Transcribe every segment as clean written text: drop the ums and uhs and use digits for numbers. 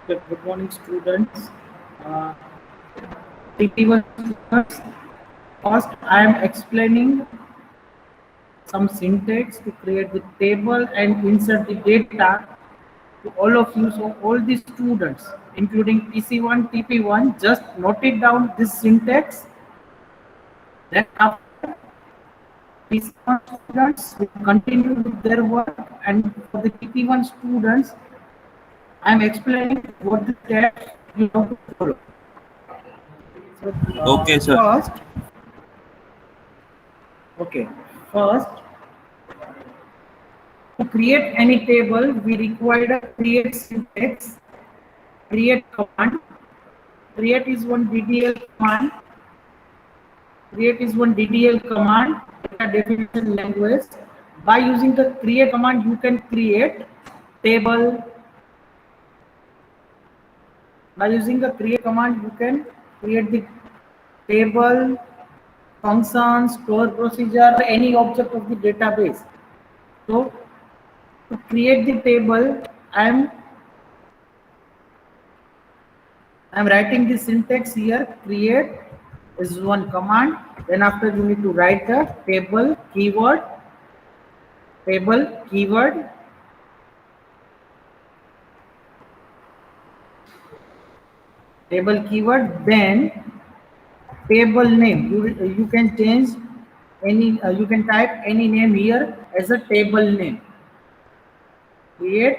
Okay, good morning, students. Uh, TP1 students. First, I am explaining some syntax to create the table and insert the data to all of you. So, all the students, including TC1, TP1, just note it down this syntax. Then, after TC1 students will continue with their work, and for the TP1 students, I am explaining what the steps you have to follow. So, Okay, sir. first, okay, first to create any table, we require a create syntax, create command. Create is one DDL command. Create is one DDL command, data definition language. By using the create command, you can create table. By using the create command, you can create the table, function, store procedure, any object of the database. So to create the table, I'm writing the syntax here. Create is one command. Then after you need to write the table keyword, table keyword. Then table name. You can change any. You can type any name here as a table name. Create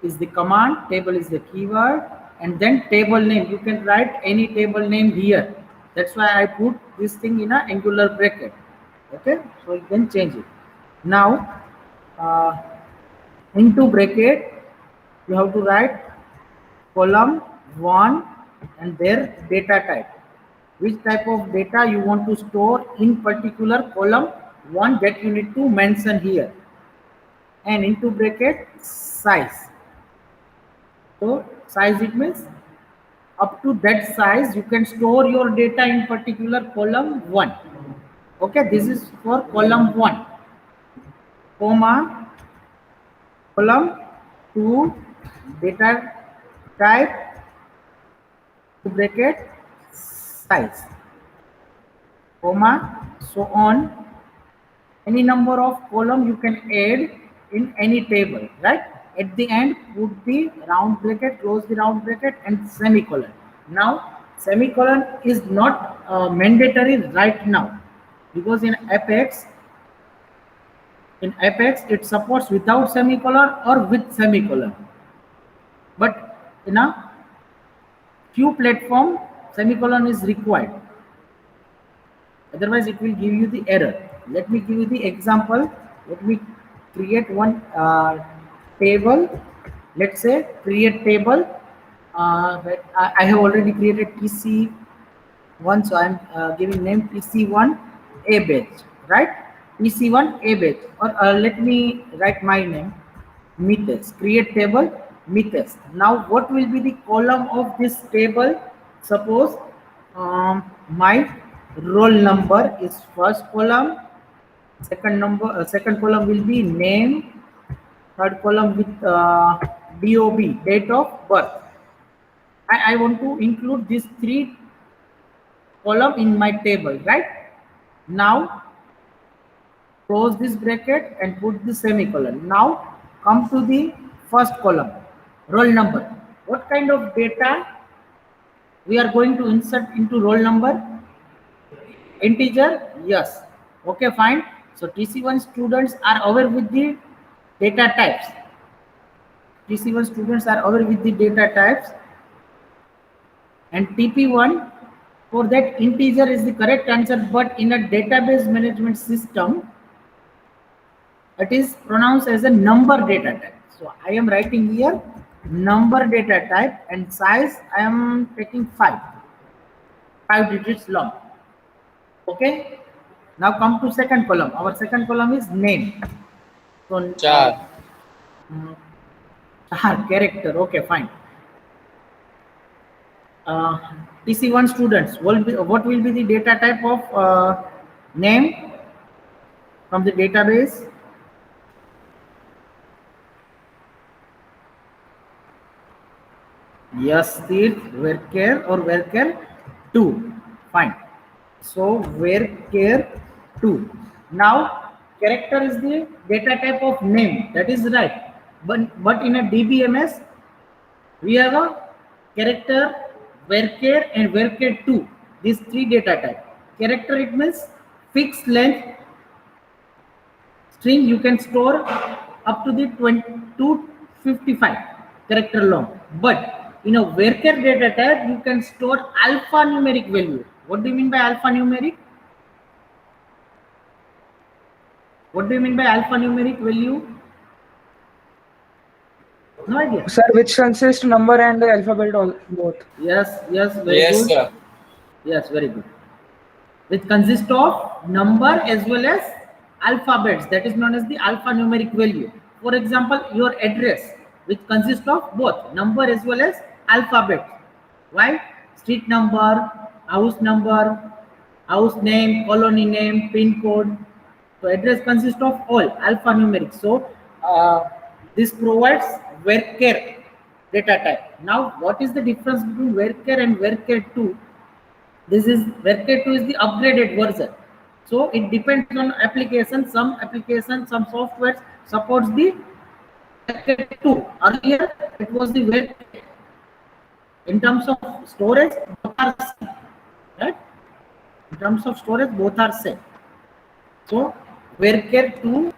is the command, table is the keyword, and then table name. You can write any table name here. That's why I put this thing in a angular bracket. Okay, so you can change it. Now, uh, into bracket, you have to write column 1 and their data type. Which type of data you want to store in particular column 1 that you need to mention here. And into bracket size. So size, it means up to that size you can store your data in particular column 1. Okay, this is for column 1, comma column 2 data type to bracket size, comma, so on. Any number of column you can add in any table, right? At the end, put the round bracket, close the round bracket, and semicolon. Now, semicolon is not mandatory right now, because in Apex it supports without semicolon or with semicolon. But in a few platform, semicolon is required. Otherwise, it will give you the error. Let me give you the example. Let me create one table. Let's say create table. I have already created TC1, so I'm giving name TC1 A batch, right? TC1 A batch, or let me write my name, Mitesh. Create table Mitesh. Now, what will be the column of this table? Suppose my roll number is first column. Second column will be name. Third column with DOB, date of birth. I want to include these three column in my table, right? Now close this bracket and put the semicolon. Now come to the first column, roll number. What kind of data we are going to insert into roll number? Integer? Yes. Okay, fine. So TC1 students are aware with the data types. TC1 students are aware with the data types, and TP1, for that integer is the correct answer, but in a database management system, it is pronounced as a number data type. So I am writing here number data type, and size I am taking 5 digits long. Okay. Now come to second column. Our second column is name. So Char. character. Okay, fine. Uh, TC1 students, what will be the data type of name from the database? Yes, Tirth, varchar or varchar 2. Fine. So varchar 2. Now character is the data type of name. That is right. But in a DBMS we have a character, varchar and varchar 2. These three data type. Character it means fixed length string you can store up to the 255 character long. But in a varchar data type, you can store alphanumeric value. What do you mean by alphanumeric? What do you mean by alphanumeric value? No idea. Sir, which consists number and the alphabet all both. Yes, yes, very Yes, good. sir. Yes, very good. Which consists of number as well as alphabets, that is known as the alphanumeric value. For example, your address, which consists of both number as well as alphabet. Why? Street number, house name, colony name, pin code. So address consists of all alphanumeric. So this provides varchar data type. Now what is the difference between varchar and varchar 2? This is varchar 2 is the upgraded version. So it depends on application. Some applications, some software supports the varchar 2. Earlier it was the varchar. In terms of storage, both are same, right? In terms of storage, both are same. So varchar 2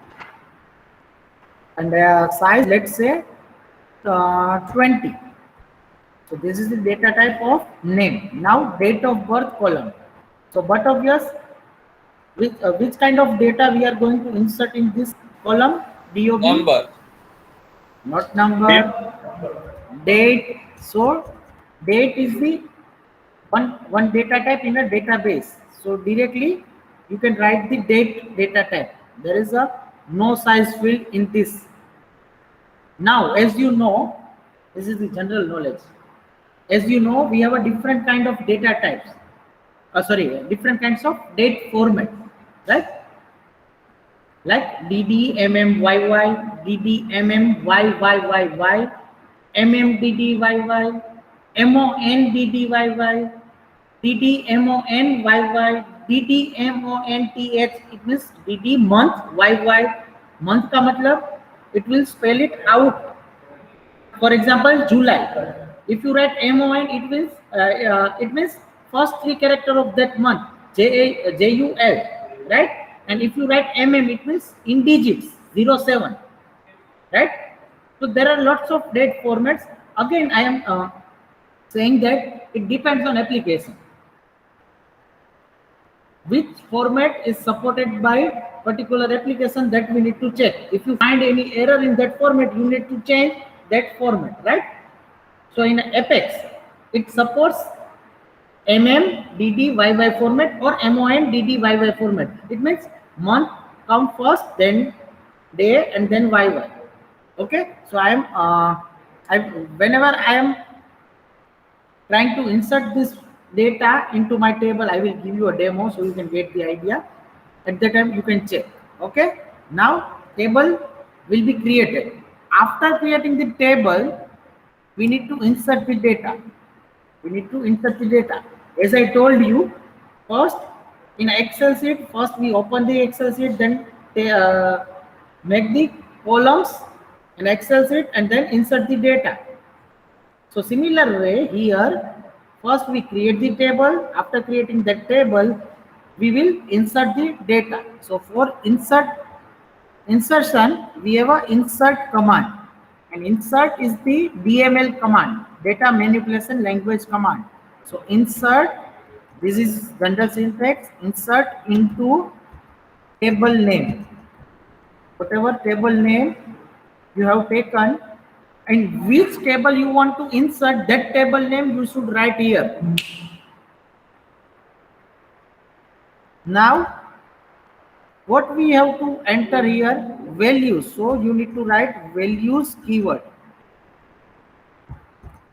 and size, let's say 20. So this is the data type of name. Now date of birth column. So but obvious, which kind of data we are going to insert in this column? DOB? Number. Not number. Date. So date is the one data type in a database. So directly you can write the date data type. There is a no size field in this. Now, as you know, this is the general knowledge. As you know, we have a different kind of data types. Different kinds of date format, right? Like DDMMYY, DDMMYYYY, MMDDYY, MONDDYY, DDMONYY, DDMONTH. It means DD month, YY. Month का मतलब it will spell it out. For example, July. If you write MON, it means first three character of that month, JUL, right? And if you write MM, it means in digits, 07, right? So there are lots of date formats. Again, I am saying that it depends on application. Which format is supported by particular application, that we need to check. If you find any error in that format, you need to change that format, right? So in Apex, it supports MMDDYY format or MONDDYY format. It means month come first, then day, and then YY. Okay, so whenever I am trying to insert this data into my table, I will give you a demo so you can get the idea. At that time you can check. Okay, now table will be created. After creating the table, we need to insert the data. As I told you, first in Excel sheet, first we open the Excel sheet, then make the columns in Excel sheet and then insert the data. So similar way here, first we create the table. After creating that table, we will insert the data. So for insertion, we have a insert command. And insert is the DML command, data manipulation language command. So insert, this is general syntax, insert into table name. Whatever table name you have taken, and which table you want to insert, that table name you should write here. Now what we have to enter here? Values. So you need to write values keyword.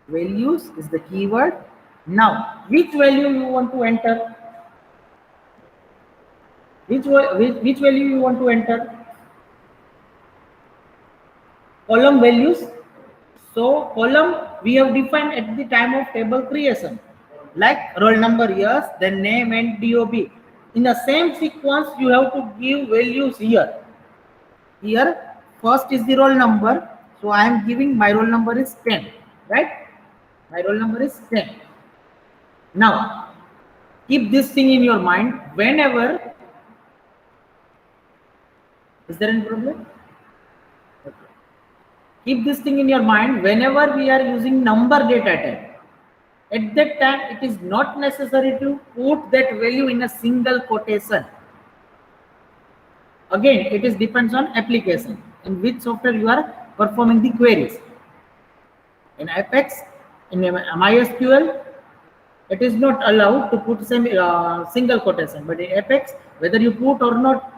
Values is the keyword. Now which value you want to enter? Which value you want to enter? Column values. So column we have defined at the time of table creation, like roll number, yes, then name and DOB. In the same sequence, you have to give values here. Here, first is the roll number. So I am giving my roll number is 10, right? My roll number is 10. Now, keep this thing in your mind whenever. Is there any problem? Okay. Keep this thing in your mind whenever we are using number data type. At that time, it is not necessary to put that value in a single quotation. Again, it is depends on application in which software you are performing the queries. In Apex, in MySQL, it is not allowed to put single quotation, but in Apex, whether you put or not,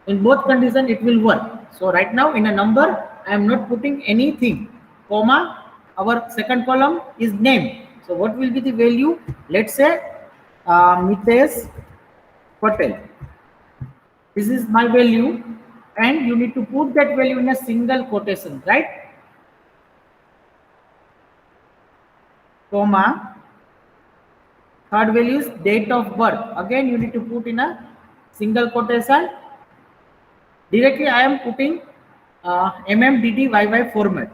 in both conditions it will work. So right now in a number, I am not putting anything, comma, our second column is name. So what will be the value? Let's say Mitesh Patel. This is my value, and you need to put that value in a single quotation, right? Comma, third value is date of birth. Again, you need to put in a single quotation. Directly, I am putting MMDDYY format.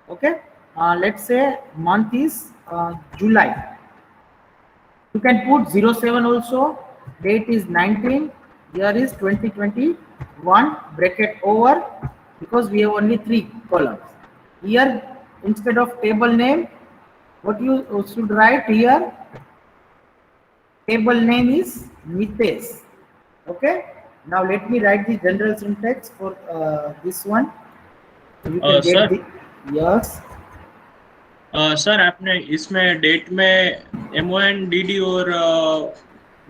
Okay, let's say month is July. You can put 07 also. Date is 19. Year is 2021. Bracket over, because we have only 3 columns. Here, instead of table name, what you should write here? Table name is Mitesh. Okay. Now let me write the general syntax for this one. You can get sir, the, yes. Sir आपने इसमें date में MONDD और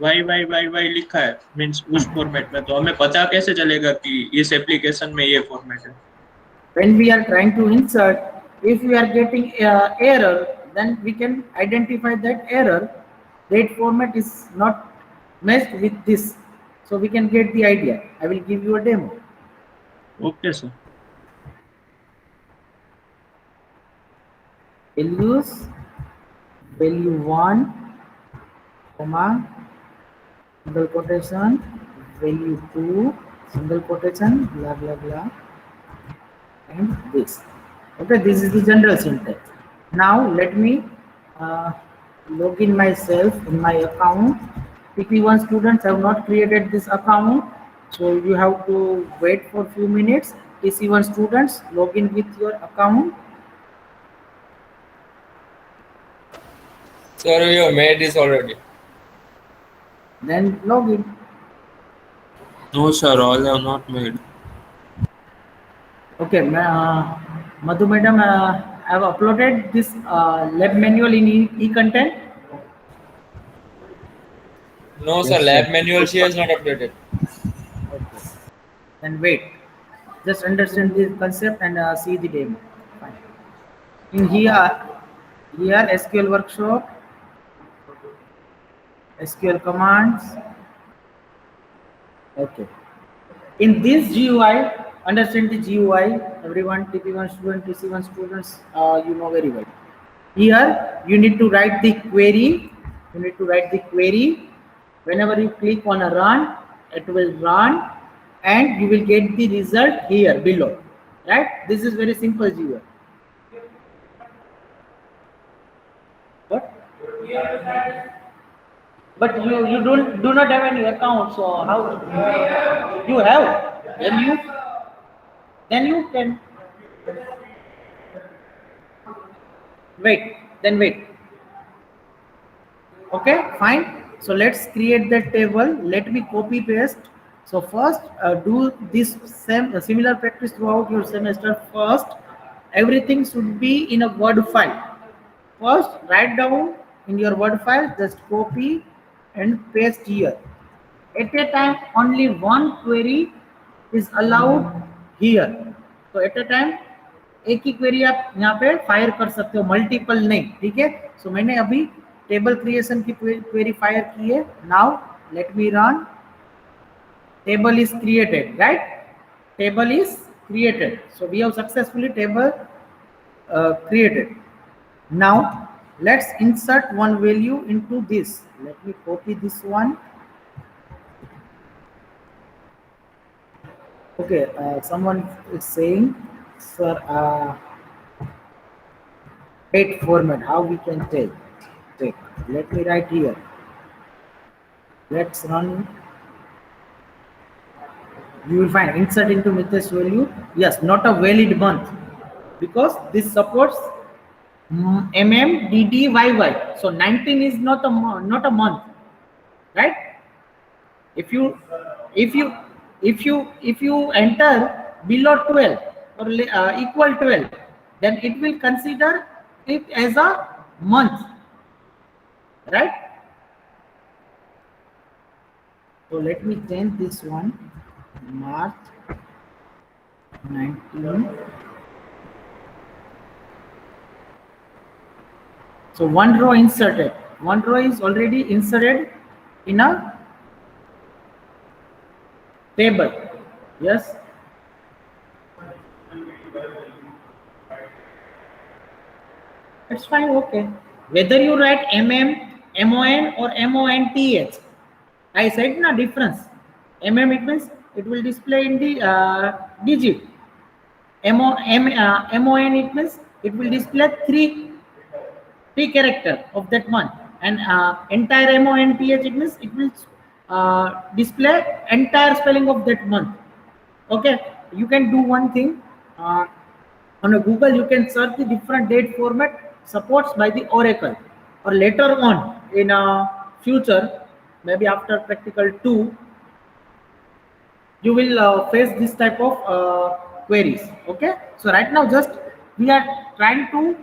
YYYY लिखा है, means उस format में, तो हमें पता कैसे चलेगा कि इस एप्लीकेशन में ये फॉर्मेट है? When we are trying to insert, if we are getting error, then we can identify that error. Date format is not matched with this, so we can get the idea. I will give you a demo. Okay, sir. Values, value 1, comma, single quotation, value 2, single quotation, blah blah blah, and this. Okay, this is the general syntax. Now let me log in myself in my account. TP1 students have not created this account, so you have to wait for a few minutes. TC1 students, log in with your account. Sir, we have made this already. Then log in. No, sir, all have not made. Okay, Madhu madam, I have uploaded this lab manual in e-content. No, sir, lab manual she has not updated. Okay. Then wait. Just understand the concept and see the demo. Fine. In here SQL workshop, SQL commands. Okay. In this GUI, understand the GUI. Everyone, TP1 student, TC1 students, you know very well. Here you need to write the query. You need to write the query. Whenever you click on a run, it will run, and you will get the result here below. Right? This is very simple GUI. What? But you do not have any account, so how you have? Then you can wait. Then wait. Okay, fine. So let's create that table. Let me copy paste. So first, do this similar practice throughout your semester. First, everything should be in a Word file. First, write down in your Word file. Just copy and paste here. At a time, only one query is allowed here. So at a time, एक ही query आप यहाँ पे fire कर सकते हो, multiple नहीं. ठीक है. सो मैंने अभी टेबल क्रिएशन की क्वेरी फायर की है. Now let me run. Table is created, right? Table is created. So we have successfully created. Now let's insert one value into this. Let me copy this one. Okay, someone is saying, sir, date format, how we can take. Let me write here. Let's run. You will find insert into Mitesh value. Yes, not a valid month because this supports MMDDYY. So 19 is not a month, right? If you enter below 12 or equal 12, then it will consider it as a month, right? So let me change this one. March 19. So one row inserted. One row is already inserted in a table. Yes. It's fine. Okay. Whether you write MON or MONTH, I said no difference. It means it will display in the digit. MON it means it will display three character of that month, and entire MONTH it means it will display entire spelling of that month. Okay, you can do one thing. On a Google, you can search the different date format supports by the Oracle, or later on in future, maybe after practical 2, you will face this type of queries. Okay, so right now just we are trying to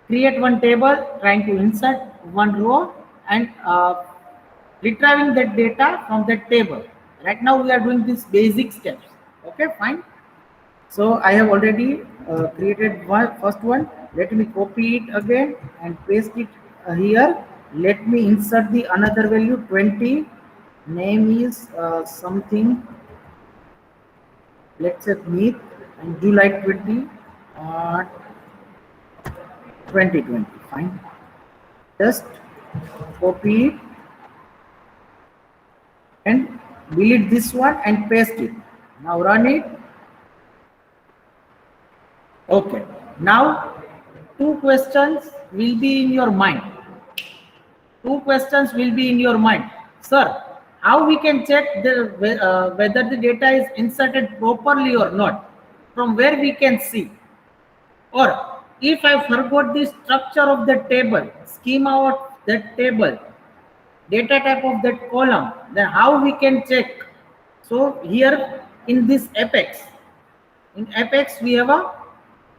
create one table, trying to insert one row, and retrieving that data from that table. Right now we are doing these basic steps. Okay, fine. So I have already created first one. Let me copy it again and paste it here. Let me insert the another value 20. Name is something. Let's say Meet and July 20. 2020. Fine. Just copy it and delete this one and paste it. Now run it. Okay. Now, two questions will be in your mind. Sir, how we can check whether the data is inserted properly or not? From where we can see? Or if I forgot the structure of the table, schema of that table, data type of that column, then how we can check? So here in this Apex, we have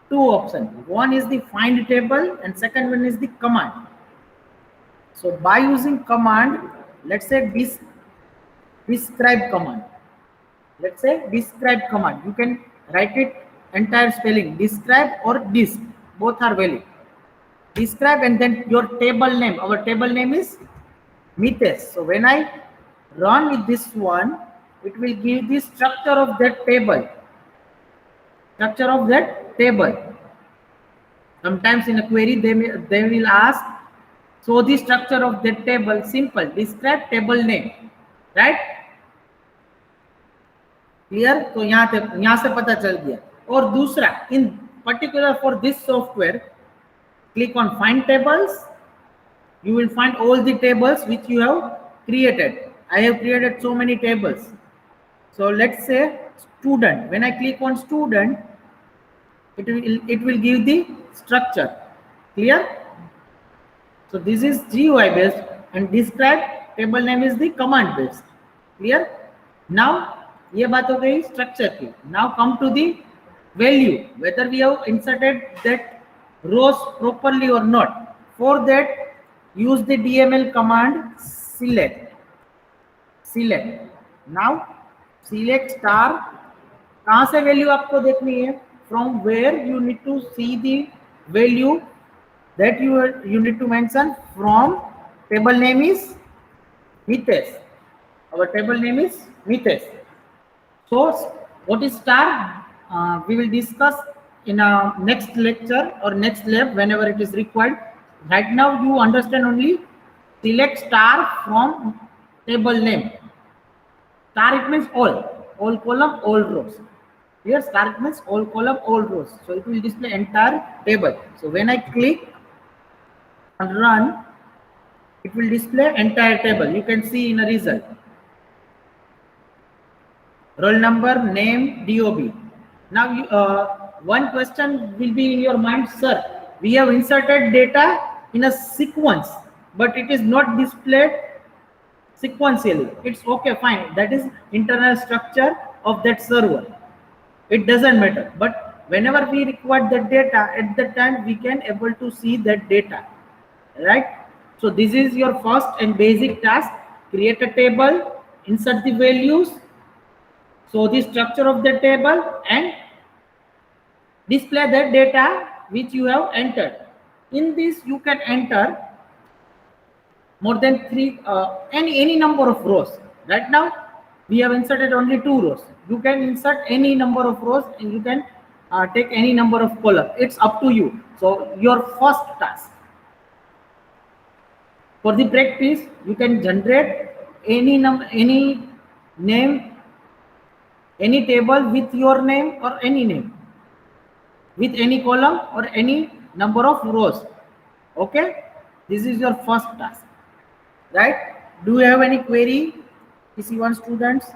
two options. One is the find table and second one is the command. So by using command, let's say describe command. You can write it entire spelling, describe or disc, both are valid. Describe and then your table name. Our table name is Mitesh. So when I run with this one, it will give the structure of that table. Sometimes in a query they will ask, so the structure of that table, simple, describe table name, right? Clear? तो यहाँ से पता चल गया. और दूसरा, in particular for this software, click on find tables. You will find all the tables which you have created. I have created so many tables. So let's say student. When I click on student, it will give the structure. Clear? So this is GUI based and describe table name is the command based. Clear? Now ये बात हो गई structure की. Now come to the value, whether we have inserted that rows properly or not. For that, use the DML command select. Now select star. कहाँ से value आपको देखनी है? From where you need to see the value that you need to mention. From table name is Mitesh. Our table name is Mitesh. So what is star? We will discuss in a next lecture or next lab whenever it is required. Right now you understand only select star from table name. Star it means all column, all rows. Here star it means all column, all rows. So it will display entire table. So when I click and run, it will display entire table. You can see in a result. Roll number, name, DOB. Now one question will be in your mind, sir. We have inserted data in a sequence, but it is not displayed sequentially. It's okay, fine. That is internal structure of that server. It doesn't matter. But whenever we require that data, at that time we can able to see that data, right? So this is your first and basic task. Create a table, insert the values, so the structure of the table, and display the data which you have entered. In this you can enter more than any number of rows. Right now we have inserted only 2 rows. You can insert any number of rows and you can take any number of columns. It's up to you. So your first task. For the practice, you can generate any name, any table with your name or any name, with any column or any number of rows. Okay, this is your first task, right? Do you have any query, PC1 students?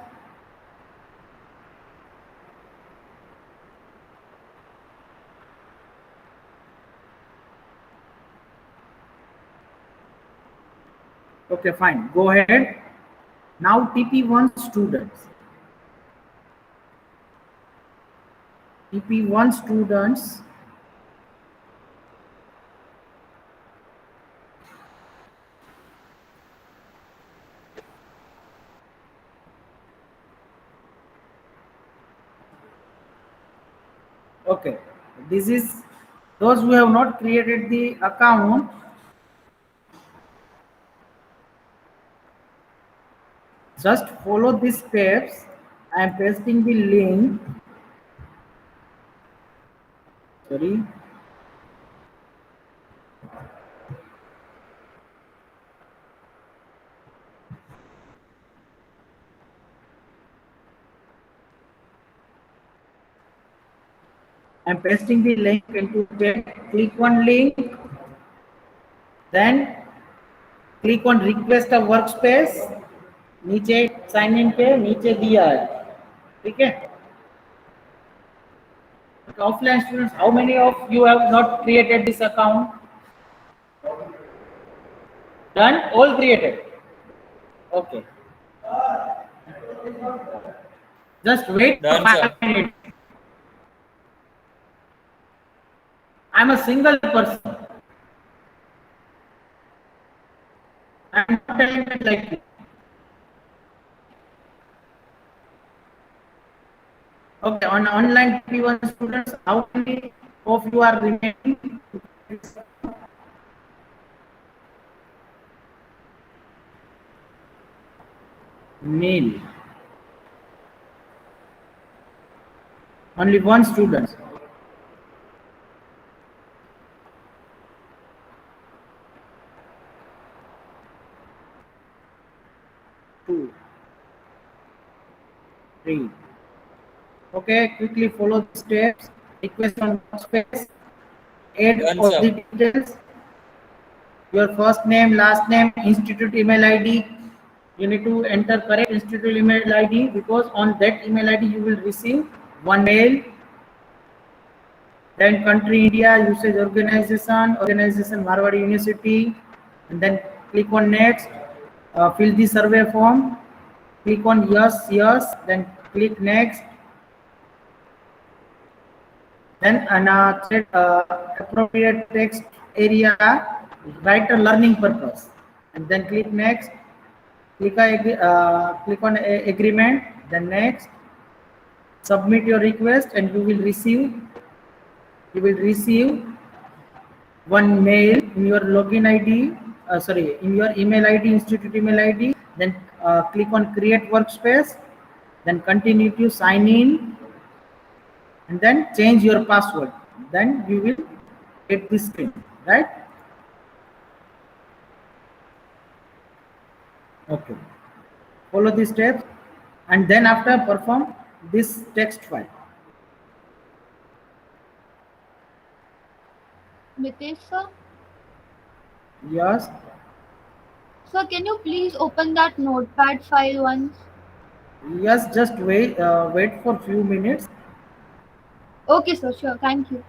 Okay, fine, go ahead. Now TP1 students. TP1 students, okay, this is those who have not created the account. Just follow these steps. I am pasting the link. Sorry. I'm pasting the link into chat. Click on link, then click on request a workspace. नीचे sign in पे नीचे दिया है, ठीक है? Offline students, how many of you have not created this account? Done? All created? Okay. Just wait for Done, 5 sir. minutes. I'm a single person. I'm not talented like you. Okay, on online P1 students, how many of you are remaining? Male. Only one student. Two. Three. Okay, quickly follow the steps. Request on workspace. Add Done, all sir. the details. Your first name, last name, institute email ID. You need to enter correct institute email ID, because on that email ID you will receive one mail. Then country India, usage organization Marwari University, and then click on next. Fill the survey form. Click on yes, then click next. Then set appropriate text area, write a learning purpose, and then click next. Click on agreement, then next. Submit your request, and you will receive one mail in your login ID. In your email ID, institute email ID. Then click on create workspace. Then continue to sign in. and then change your password. Then you will get this screen, right? Okay. Follow the steps, and then after perform this text file. Mitesh sir, Yes. sir, can you please open that notepad file once? Yes. Just wait for few minutes. Okay, sir, sure, thank you.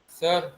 Sir,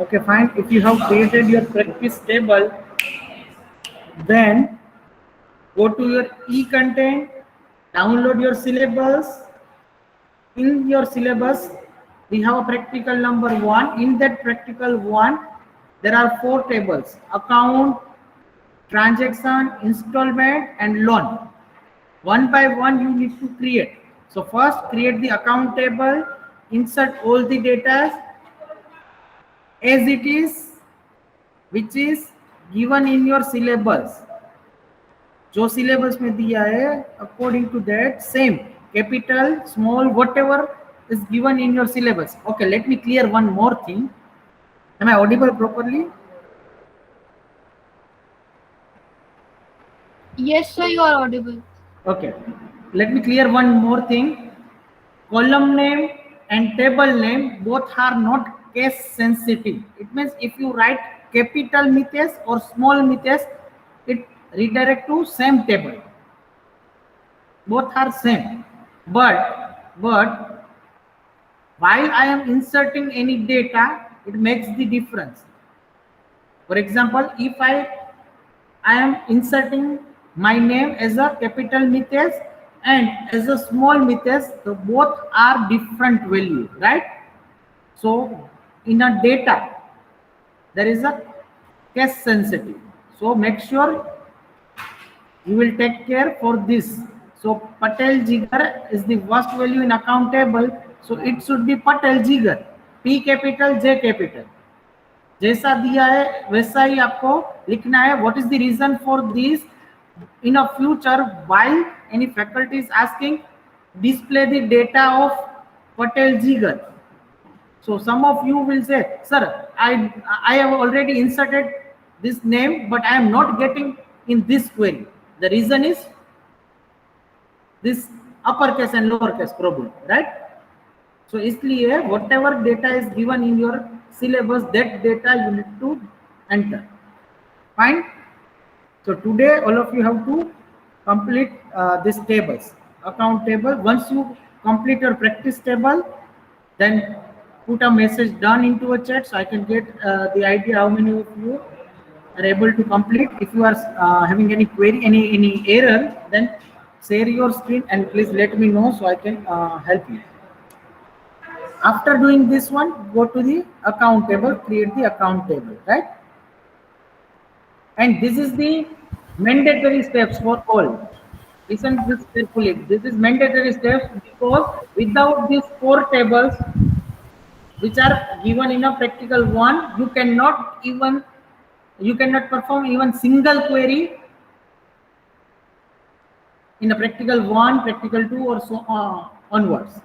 Okay, fine. If you have created your practice table, then go to your e-content, download your syllabus. In your syllabus, we have a practical number 1. In that practical 1, there are 4 tables: account, transaction, installment, and loan. One by one you need to create. So first create the account table, insert all the data as it is, which is given in your syllabus. जो syllabus में दिया है, according to that, same, capital, small, whatever is given in your syllabus. Okay, let me clear one more thing. Am I audible properly? Yes, sir, you are audible. Okay, let me clear one more thing. Column name and table name both are not case sensitive. It means if you write capital Mitesh or small Mitesh, it redirect to same table. Both are same. But while I am inserting any data, it makes the difference. For example, if I am inserting my name as a capital Mitesh and as a small Mitesh, so both are different value, right? So in a data, there is a case sensitive. So make sure you will take care for this. So Patel Jigar is the worst value in account table. So it should be Patel Jigar. P capital, J capital. जैसा दिया है वैसा ही आपको लिखना है. What is the reason for this? In a future, while any faculty is asking, display the data of Patel Jigar. So some of you will say, sir, I have already inserted this name, but I am not getting in this query. The reason is this uppercase and lowercase problem, right? So इसलिए whatever data is given in your syllabus, that data you need to enter. Fine. So today all of you have to complete these tables, account table. Once you complete your practice table, then put a message done into a chat so I can get the idea how many of you are able to complete. If you are having any query, any error, then share your screen and please let me know so I can help you. After doing this one, go to the account table, create the account table, right? And this is the mandatory steps for all. Listen to this carefully. This is mandatory steps because without these 4 tables, which are given in a practical 1, you cannot perform even single query in a practical 1, practical 2, or so onwards.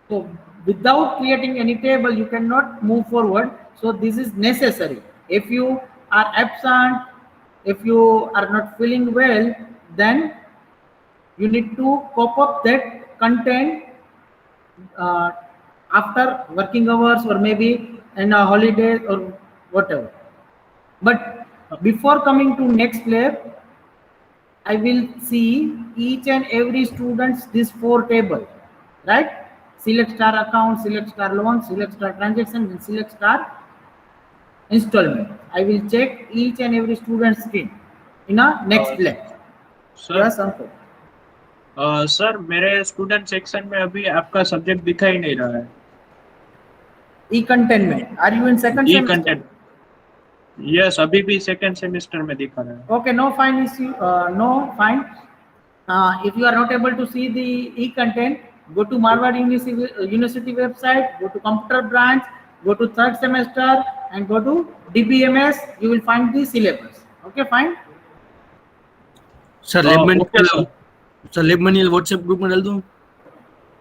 So without creating any table, you cannot move forward. So this is necessary. If you are absent, if you are not feeling well, then you need to cop up that content after working hours or maybe in a holiday or whatever. But before coming to next lab, I will see each and every student's this 4 table, right? Select star account, select star loan, select star transaction, and select star installment. I will check each and every student's screen in a next lab. Yes, Ankur. Sir मेरे student section में अभी आपका subject दिखा ही नहीं रहा है. E-content में. Are you in second E semester? Content yes, अभी भी सेकंड सेमेस्टर में दिखा रहा है. Okay, no fine issue. No fine. If you are not able to see the e-content, go to Marwar University website, go to computer branch, go to third semester, and go to DBMS. You will find the syllabus. Okay, fine. Sir lab manual WhatsApp group में डाल दूं?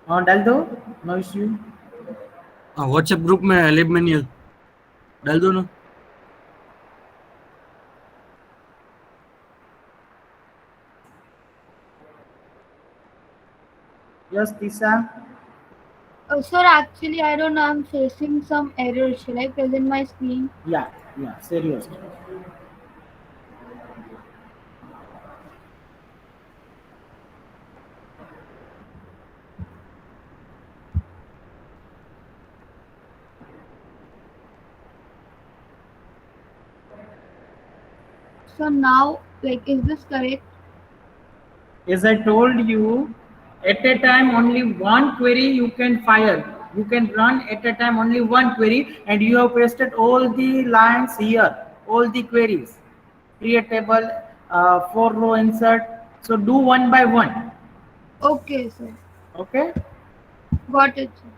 हाँ डाल दो, no issue. हाँ WhatsApp group में लेब manual डाल दो ना. Yes, Tisha. Sir, actually, I don't know. I'm facing some error. Shall I present my screen? Yeah, serious. So now, like, is this correct? As I told you, at a time only one query you can fire. You can run at a time only one query, and you have pasted all the lines here, all the queries. Create table, 4 row insert. So do one by one. Okay, sir. Okay. Got it, sir.